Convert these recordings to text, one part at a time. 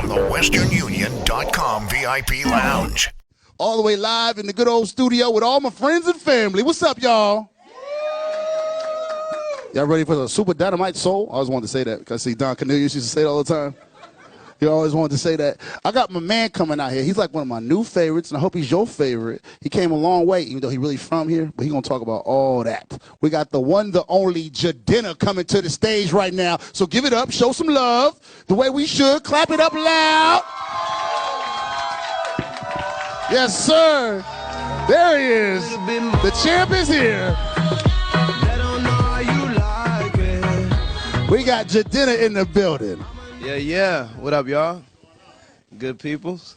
from the westernunion.com VIP Lounge. All the way live in the good old studio with all my friends and family. What's up, y'all? Y'all ready for the Super Dynamite Soul? I always wanted to say that because I see Don Cornelius used to say it all the time. He always wanted to say that. I got my man coming out here. He's like one of my new favorites, and I hope he's your favorite. He came a long way, even though he really from here, but he's going to talk about all that. We got the one, the only Jidenna coming to the stage right now. So give it up. Show some love the way we should. Clap it up loud. Yes, sir. There he is. The champ is here. We got Jidenna in the building. Yeah. What up, y'all? Good peoples.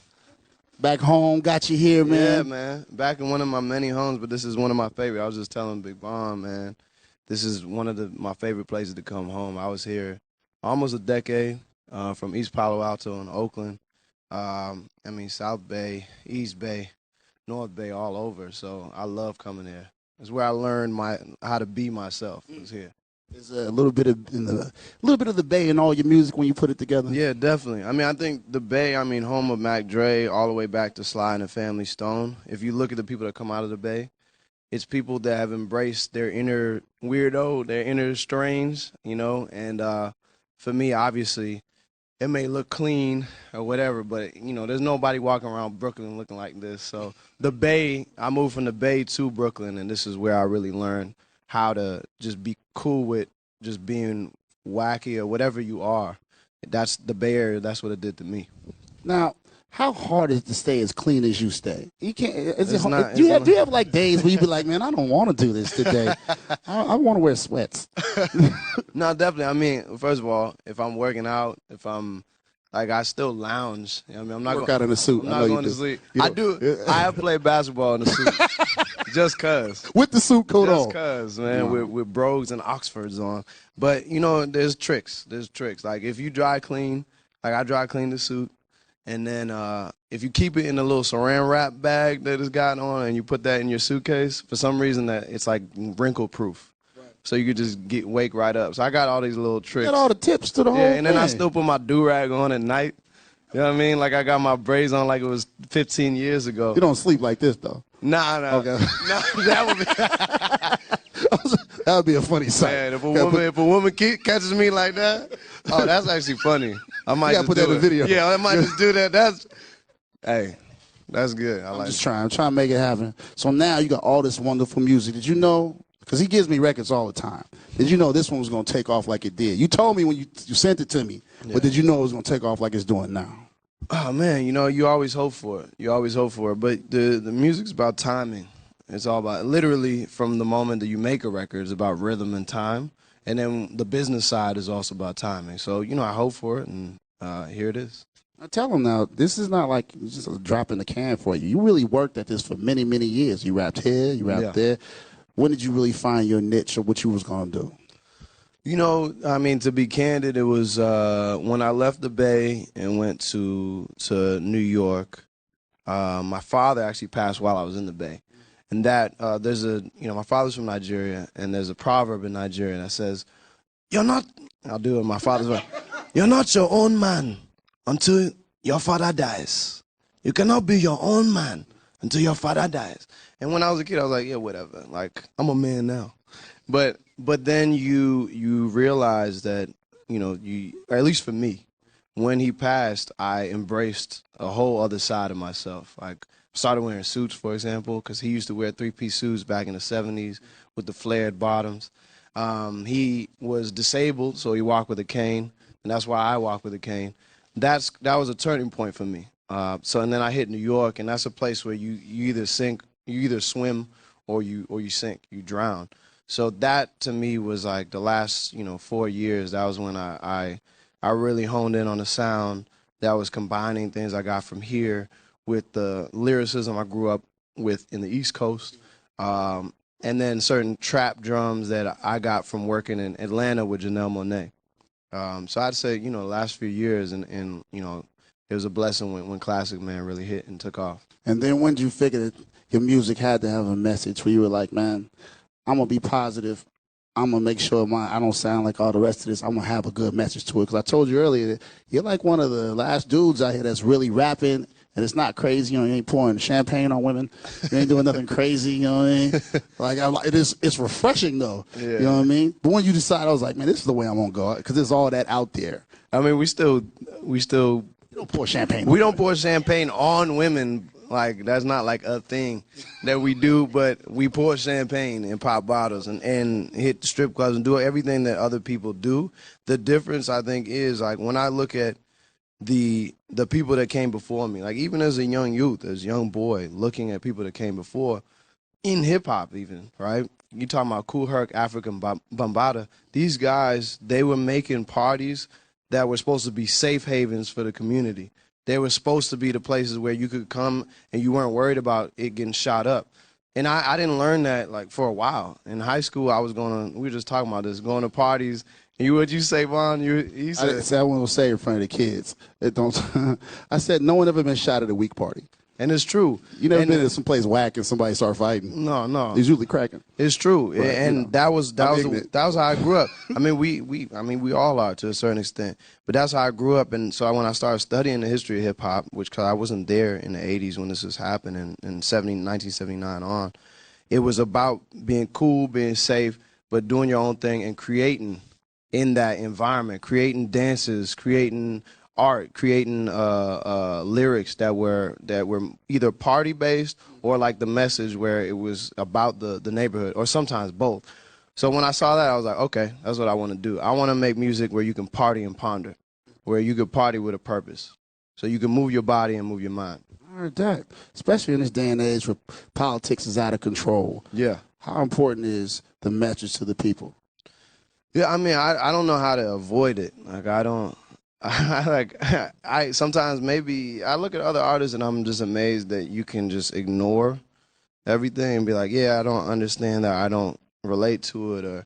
Back home, got you here, man. Yeah, man. Back in one of my many homes, but this is one of my favorite. I was just telling Big Bomb, man, this is one of my favorite places to come home. I was here almost a decade, from East Palo Alto and Oakland. South Bay, East Bay, North Bay, all over. So I love coming here. It's where I learned how to be myself. Was here. There's a little bit of the Bay in all your music when you put it together. Yeah, definitely. I think the Bay, home of Mac Dre, all the way back to Sly and the Family Stone. If you look at the people that come out of the Bay, it's people that have embraced their inner weirdo, their inner strange, and for me, obviously, it may look clean or whatever, but, there's nobody walking around Brooklyn looking like this. So the Bay, I moved from the Bay to Brooklyn, and this is where I really learned how to just be cool with just being wacky or whatever you are. That's the Bay Area. That's what it did to me. Now, how hard is it to stay as clean as you stay? You can't. Do you have like days where you be like, man, I don't want to do this today. I want to wear sweats. No, definitely. First of all, if I'm working out, if I'm I still lounge. I'm not work out in a suit. I'm not going to sleep. I do. I have played basketball in a suit. Just cuz. With the suit coat on. Just cuz, man, with brogues and Oxfords on. But, there's tricks. There's tricks. Like, if you dry clean, I dry clean the suit, and then if you keep it in a little saran wrap bag that it's got on and you put that in your suitcase, for some reason it's like wrinkle-proof. Right. So you could just wake right up. So I got all these little tricks. Got all the tips to the whole thing. And then I still put my do-rag on at night. You know what I mean? Like I got my braids on like it was 15 years ago. You don't sleep like this, though. Nah. Okay. Nah, that would be a funny sight. Man, if a woman catches me like that, oh, that's actually funny. I might just put that in the video. Yeah, I might just do that. That's good. I'm trying to make it happen. So now you got all this wonderful music. Did you know? Because he gives me records all the time. Did you know this one was going to take off like it did? You told me when you sent it to me, but did you know it was going to take off like it's doing now? Oh, man, you always hope for it. You always hope for it. But the music's about timing. It's all about, literally, from the moment that you make a record, it's about rhythm and time. And then the business side is also about timing. So, I hope for it, and here it is. I tell them now, this is not like just a drop in the can for you. You really worked at this for many, many years. You rapped here, you rapped there. When did you really find your niche or what you was going to do? To be candid, it was when I left the Bay and went to New York. My father actually passed while I was in the Bay. And that there's my father's from Nigeria, and there's a proverb in Nigeria that says, I'll do it in my father's way. You're not your own man until your father dies. You cannot be your own man until your father dies. And when I was a kid, I was like, yeah, whatever. Like, I'm a man now. But then you realize that, or at least for me, when he passed, I embraced a whole other side of myself. Like, started wearing suits, for example, because he used to wear three-piece suits back in the 70s with the flared bottoms. He was disabled, so he walked with a cane, and that's why I walk with a cane. That was a turning point for me. And then I hit New York, and that's a place where you either swim or you sink, you drown. So that to me was like the last 4 years. That was when I really honed in on a sound that was combining things I got from here with the lyricism I grew up with in the East Coast, and then certain trap drums that I got from working in Atlanta with Janelle Monáe. So I'd say the last few years, and it was a blessing when Classic Man really hit and took off. And then when did you figure that your music had to have a message where you were like, man, I'm going to be positive. I'm gonna make sure I don't sound like all the rest of this. I'm gonna have a good message to it, because I told you earlier that you're like one of the last dudes out here that's really rapping, and it's not crazy. You ain't pouring champagne on women. You ain't doing nothing crazy. You know what I mean? Like it's refreshing though. Yeah. You know what I mean? But when you decide, I was like, man, this is the way I'm gonna go, because there's all that out there. I mean, we still. You don't pour champagne. We don't pour champagne on women. Like, that's not like a thing that we do, but we pour champagne in pop bottles and hit the strip clubs and do everything that other people do. The difference, I think, is like when I look at the people that came before me, like even as a young youth, as a young boy, looking at people that came before, in hip-hop even, right? You talking about Kool Herc, African Bambaataa. These guys, they were making parties that were supposed to be safe havens for the community. They were supposed to be the places where you could come and you weren't worried about it getting shot up. And I didn't learn that like for a while. In high school, we were just talking about this, going to parties. And what'd you say, Vaughn? You said, I said I won't say it in front of the kids. It don't. I said no one ever been shot at a week party. And it's true. You never been to some place whack and somebody start fighting. No. It's usually cracking. It's true, right, and that was how I grew up. I mean, we all are to a certain extent, but that's how I grew up. And so when I started studying the history of hip hop, cause I wasn't there in the '80s when this was happening, in 1979 on, it was about being cool, being safe, but doing your own thing and creating in that environment, creating dances, creating art, creating lyrics that were either party based or like the message where it was about the neighborhood, or sometimes both. So when I saw that, I was like, okay, that's what I want to do. I want to make music where you can party and ponder, where you could party with a purpose, so you can move your body and move your mind. I heard that, especially in this day and age where politics is out of control. Yeah. How important is the message to the people? Yeah, I mean, I don't know how to avoid it. Like, I sometimes maybe I look at other artists and I'm just amazed that you can just ignore everything and be like, yeah, I don't understand that, I don't relate to it,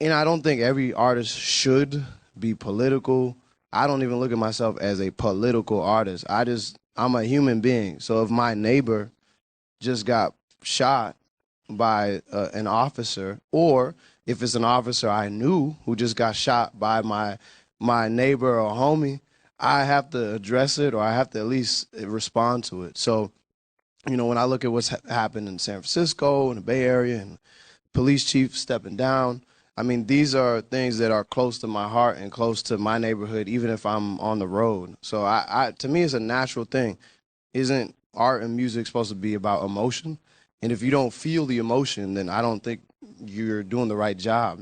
I don't think every artist should be political. I don't even look at myself as a political artist. I'm a human being. So if my neighbor just got shot by an officer, or if it's an officer I knew who just got shot by my neighbor or homie, I have to address it, or I have to at least respond to it. So, when I look at what's happened in San Francisco and the Bay Area and police chief stepping down, I mean, these are things that are close to my heart and close to my neighborhood, even if I'm on the road. So to me, it's a natural thing. Isn't art and music supposed to be about emotion? And if you don't feel the emotion, then I don't think you're doing the right job.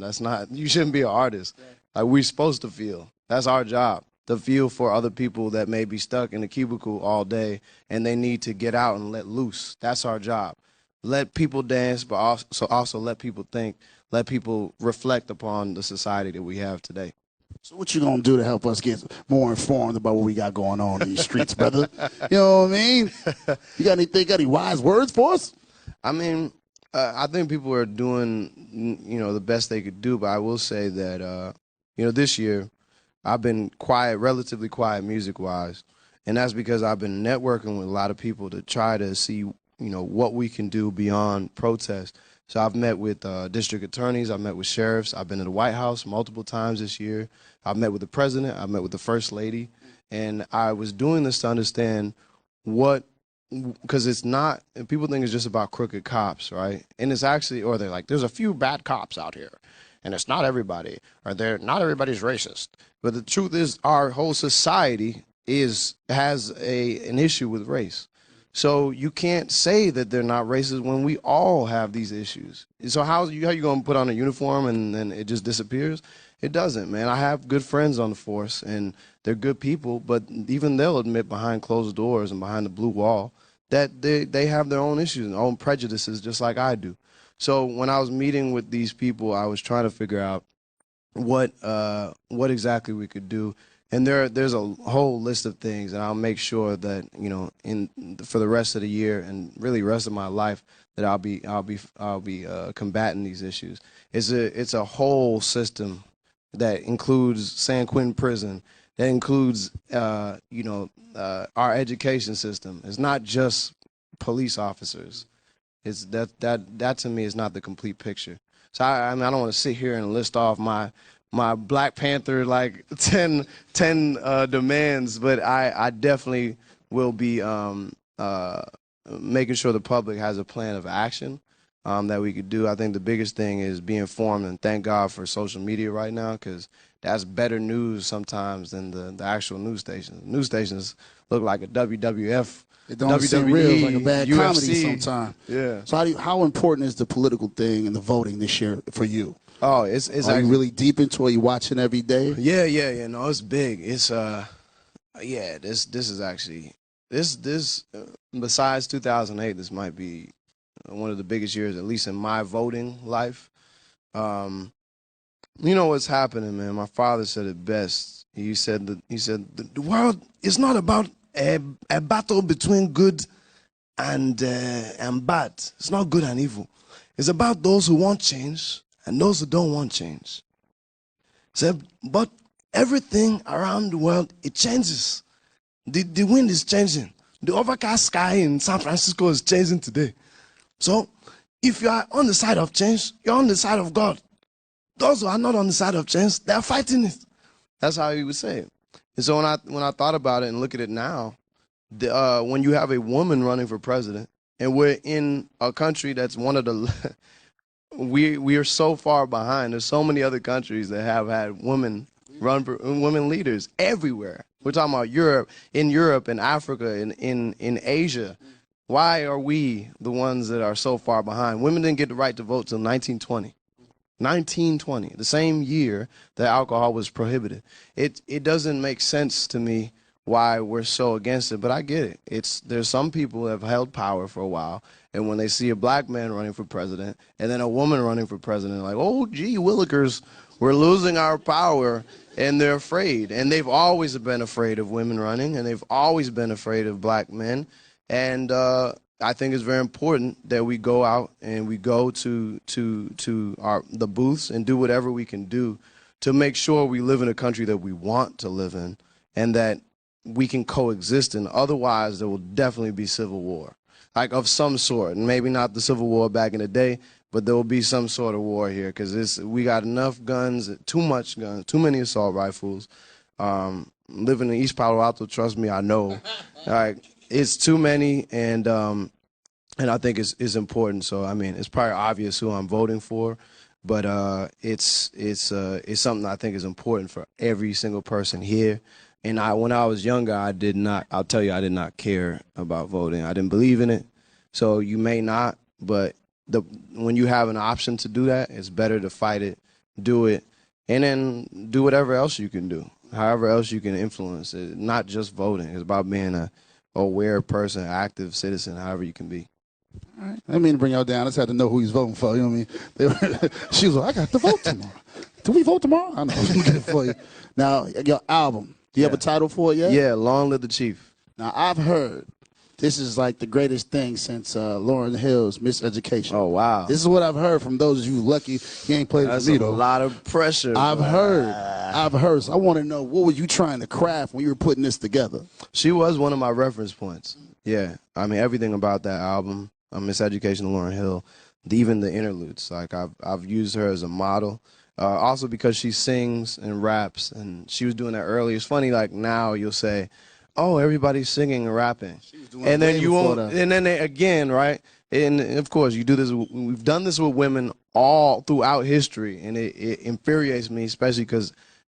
You shouldn't be an artist. Like, we're supposed to feel. That's our job, to feel for other people that may be stuck in a cubicle all day and they need to get out and let loose. That's our job. Let people dance, but also let people think, let people reflect upon the society that we have today. So what you gonna do to help us get more informed about what we got going on in these streets, brother? You know what I mean? You got any wise words for us? I mean, I think people are doing, the best they could do, but I will say that, this year I've been relatively quiet music-wise, and that's because I've been networking with a lot of people to try to see, what we can do beyond protest. So I've met with district attorneys, I've met with sheriffs, I've been to the White House multiple times this year. I've met with the president, I've met with the first lady, and I was doing this to understand because it's not, and people think it's just about crooked cops, right? And it's actually, or they're like, there's a few bad cops out here, and it's not everybody, or not everybody's racist. But the truth is, our whole society has an issue with race. So you can't say that they're not racist when we all have these issues. So how you going to put on a uniform and then it just disappears? It doesn't, man. I have good friends on the force, and they're good people, but even they'll admit behind closed doors and behind the blue wall that they have their own issues and their own prejudices, just like I do. So when I was meeting with these people, I was trying to figure out what exactly we could do. And there's a whole list of things, and I'll make sure that for the rest of the year and really the rest of my life that I'll be combating these issues. It's a whole system that includes San Quentin Prison, that includes our education system. It's not just police officers. It's that to me is not the complete picture. So I mean, I don't want to sit here and list off my Black Panther like 10 demands, but I definitely will be making sure the public has a plan of action that we could do. I think the biggest thing is be informed, and thank God for social media right now, because that's better news sometimes than the actual news stations. News stations look like a WWF. It don't seem real. It's like a bad UFC. comedy sometimes. Yeah. So how important is the political thing and the voting this year for you? Oh, it's Are you really deep into it? Are you watching every day? Yeah. No, it's big. It's yeah. This is actually this besides 2008, this might be one of the biggest years, at least in my voting life. You know what's happening, man. My father said it best. He said the world is not about a battle between good and bad. It's not good and evil. It's about those who want change and those who don't want change. So, but everything around the world, it changes. The wind is changing. The overcast sky in San Francisco is changing today. So if you are on the side of change, you're on the side of God. Those who are not on the side of change, they're fighting it. That's how he would say it. And so when I thought about it and look at it now, when you have a woman running for president, and we're in a country that's one of the we are so far behind. There's so many other countries that have had women run for women leaders everywhere. We're talking about Europe, in Africa, in Asia. Why are we the ones that are so far behind? Women didn't get the right to vote till 1920. 1920, the same year that alcohol was prohibited. It doesn't make sense to me why we're so against it, but I get it. There's some people who have held power for a while, and when they see a black man running for president and then a woman running for president, like, oh, gee willikers, we're losing our power, and they're afraid. And they've always been afraid of women running, and they've always been afraid of black men. And I think it's very important that we go out and we go to the booths and do whatever we can do to make sure we live in a country that we want to live in and that we can coexist in. Otherwise, there will definitely be civil war, like of some sort. And maybe not the Civil War back in the day, but there will be some sort of war here because we got enough guns, too much guns, too many assault rifles. Living in East Palo Alto, trust me, I know. Like, it's too many, and I think it's important. So I mean, it's probably obvious who I'm voting for, but it's something I think is important for every single person here. And when I was younger, I'll tell you, I did not care about voting. I didn't believe in it. So you may not, but when you have an option to do that, it's better to fight it, do it, and then do whatever else you can do, however else you can influence it. Not just voting. It's about being a aware person, active citizen, however you can be. All right. I didn't mean to bring y'all down. I just had to know who he's voting for. You know what I mean? She was like, I got to vote tomorrow. Do we vote tomorrow? I know. I'm good for you. Now, your album. Do you have a title for it yet? Yeah, Long Live the Chief. Now, I've heard this is like the greatest thing since Lauryn Hill's Miseducation. Oh, wow. This is what I've heard from those of you lucky you ain't played with me, though. That's a lot of pressure. I've heard. So I want to know, what were you trying to craft when you were putting this together? She was one of my reference points. Yeah. I mean, everything about that album, Miseducation of Lauryn Hill, even the interludes. Like, I've used her as a model. Also because she sings and raps, and she was doing that earlier. It's funny, like now you'll say, oh, everybody's singing and rapping. And then you won't, and then again, right? And of course, you do this. We've done this with women all throughout history, and it infuriates me, especially because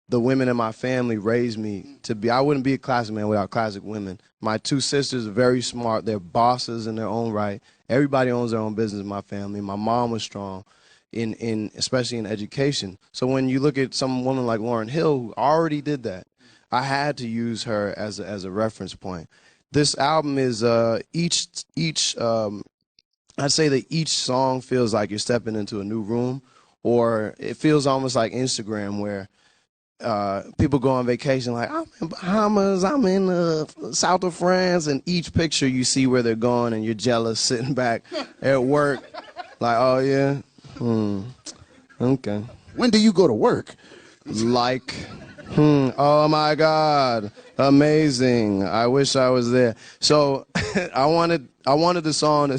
the women in my family raised me to be. I wouldn't be a classic man without classic women. My two sisters are very smart. They're bosses in their own right. Everybody owns their own business in my family. My mom was strong, especially in education. So when you look at some woman like Lauryn Hill, who already did that, I had to use her as a reference point. This album is I'd say that each song feels like you're stepping into a new room, or it feels almost like Instagram, where people go on vacation, like, I'm in Bahamas, I'm in the south of France, and each picture you see where they're going, and you're jealous sitting back at work, like, oh yeah, okay. When do you go to work? Like, oh my God, amazing! I wish I was there. So I wanted the song.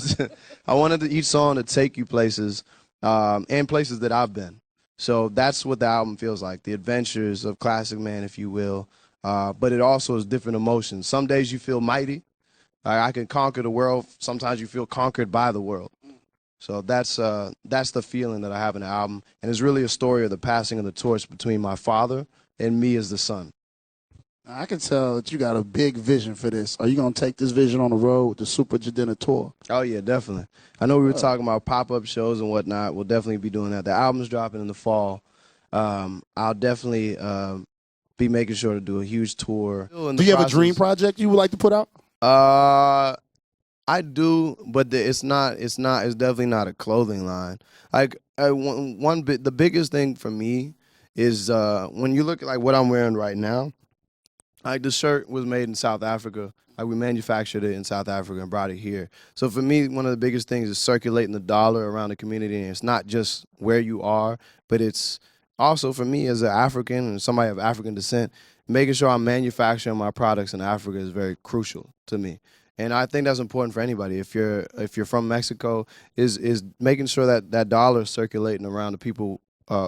I wanted each song to take you places, and places that I've been. So that's what the album feels like, the adventures of Classic Man, if you will. But it also is different emotions. Some days you feel mighty. I can conquer the world. Sometimes you feel conquered by the world. So that's the feeling that I have in the album. And it's really a story of the passing of the torch between my father and me as the son. I can tell that you got a big vision for this. Are you going to take this vision on the road with the Super Jidenna tour? Oh, yeah, definitely. I know we were talking about pop-up shows and whatnot. We'll definitely be doing that. The album's dropping in the fall. I'll definitely be making sure to do a huge tour. Do you have a dream project you would like to put out? I do, but it's definitely not a clothing line. Like the biggest thing for me is when you look at like what I'm wearing right now. Like the shirt was made in South Africa. Like we manufactured it in South Africa and brought it here. So for me, one of the biggest things is circulating the dollar around the community. And it's not just where you are, but it's also for me as an African and somebody of African descent, making sure I'm manufacturing my products in Africa is very crucial to me. And I think that's important for anybody. If you're from Mexico, is making sure that dollar is circulating around the people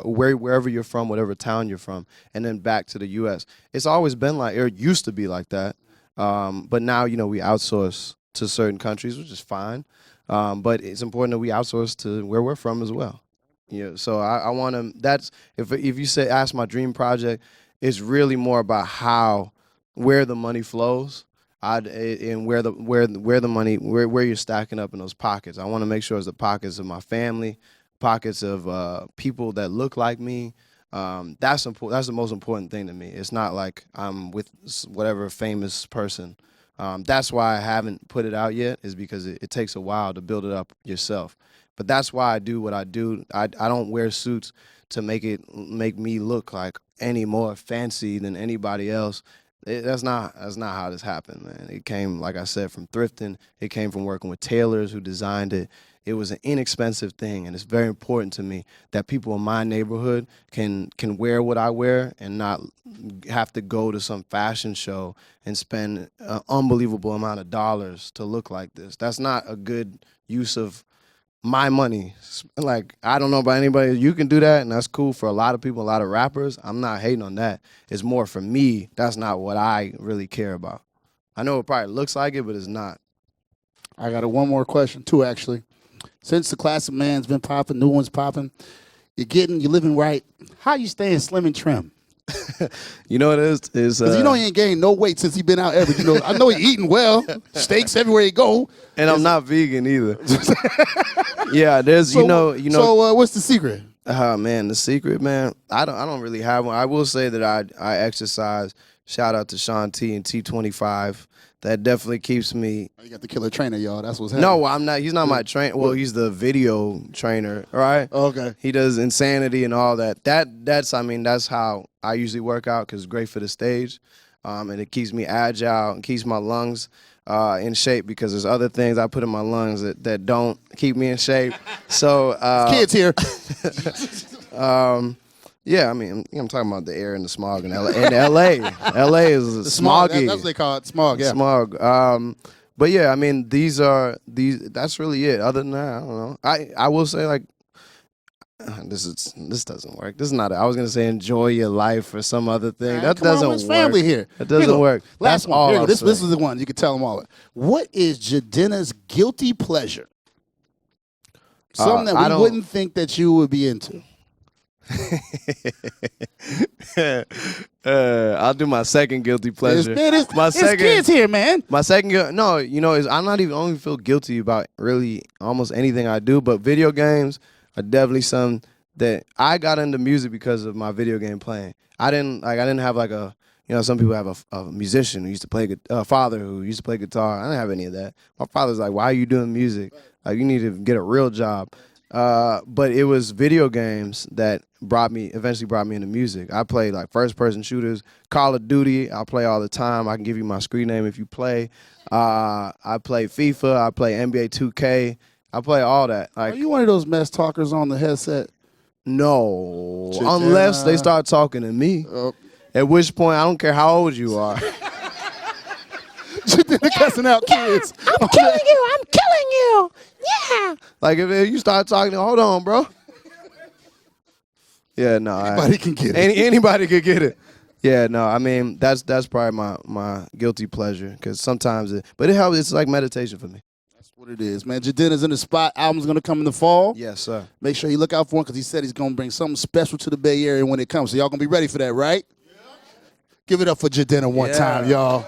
wherever you're from, whatever town you're from, and then back to the U.S. It's always been like, it used to be like that, but now, we outsource to certain countries, which is fine, but it's important that we outsource to where we're from as well. So I want to, that's, if you ask my dream project, it's really more about where the money flows, and where the money, where you're stacking up in those pockets. I want to make sure it's the pockets of my family, pockets of people that look like me. That's the most important thing to me. It's not like I'm with whatever famous person. That's why I haven't put it out yet, is because it takes a while to build it up yourself. But that's why I do what I do. I don't wear suits to make me look like any more fancy than anybody else. That's not how this happened, man. It came, like I said, from thrifting. It came from working with tailors who designed it. It was an inexpensive thing, and it's very important to me that people in my neighborhood can wear what I wear and not have to go to some fashion show and spend an unbelievable amount of dollars to look like this. That's not a good use of my money. Like, I don't know about anybody. You can do that, and that's cool for a lot of people, a lot of rappers. I'm not hating on that. It's more for me, that's not what I really care about. I know it probably looks like it, but it's not. I got one more question, too, actually. Since the Classic Man's been popping, new one's popping, you're living right. How you staying slim and trim? You know what it is? Because he ain't gained no weight since he been out ever. I know he eating well, steaks everywhere he go. And I'm not vegan either. Yeah, there's So what's the secret? Man, the secret, man. I don't really have one. I will say that I exercise. Shout out to Sean T and T25. That definitely keeps me. You got the killer trainer, y'all. That's what's happening. No, I'm not. He's not my trainer. Well, he's the video trainer, right? Okay. He does Insanity and all that. That's how I usually work out, because it's great for the stage, and it keeps me agile and keeps my lungs in shape, because there's other things I put in my lungs that don't keep me in shape. So kids here. Yeah, I'm talking about the air and the smog in LA. And LA. LA is smoggy. That's what they call it, smog. Yeah. Smog. But yeah, that's really it. Other than that, I don't know. I will say, like, this doesn't work. This is not I was gonna say enjoy your life or some other thing. That doesn't work. Family here. That doesn't work. Last That's all. This is the one. You can tell them all. What is Jidenna's guilty pleasure? Something that we wouldn't think that you would be into. I'll do my second guilty pleasure. It's kids here, man. My second, I'm not even only feel guilty about really almost anything I do, but video games are definitely something that I got into music because of my video game playing. I didn't have like some people have a musician who used to play, a father who used to play guitar. I didn't have any of that. My father's like, why are you doing music? Like, you need to get a real job. But it was video games that eventually brought me into music. I played like first-person shooters, Call of Duty. I play all the time. I can give you my screen name if you play. I play FIFA. I play NBA 2K. I play all that. Like, are you one of those mess talkers on the headset? No, unless they start talking to me. At which point, I don't care how old you are. Jidenna cussing out kids. I'm killing you. Yeah. Like, if you start talking, hold on, bro. Yeah, no. Anybody can get it. Anybody could get it. Yeah, no. I mean, that's probably my guilty pleasure because sometimes but it helps. It's like meditation for me. That's what it is, man. Jidenna's in the spot. Album's gonna come in the fall. Yes, sir. Make sure you look out for him because he said he's gonna bring something special to the Bay Area when it comes. So y'all gonna be ready for that, right? Yeah. Give it up for Jidenna one time, y'all.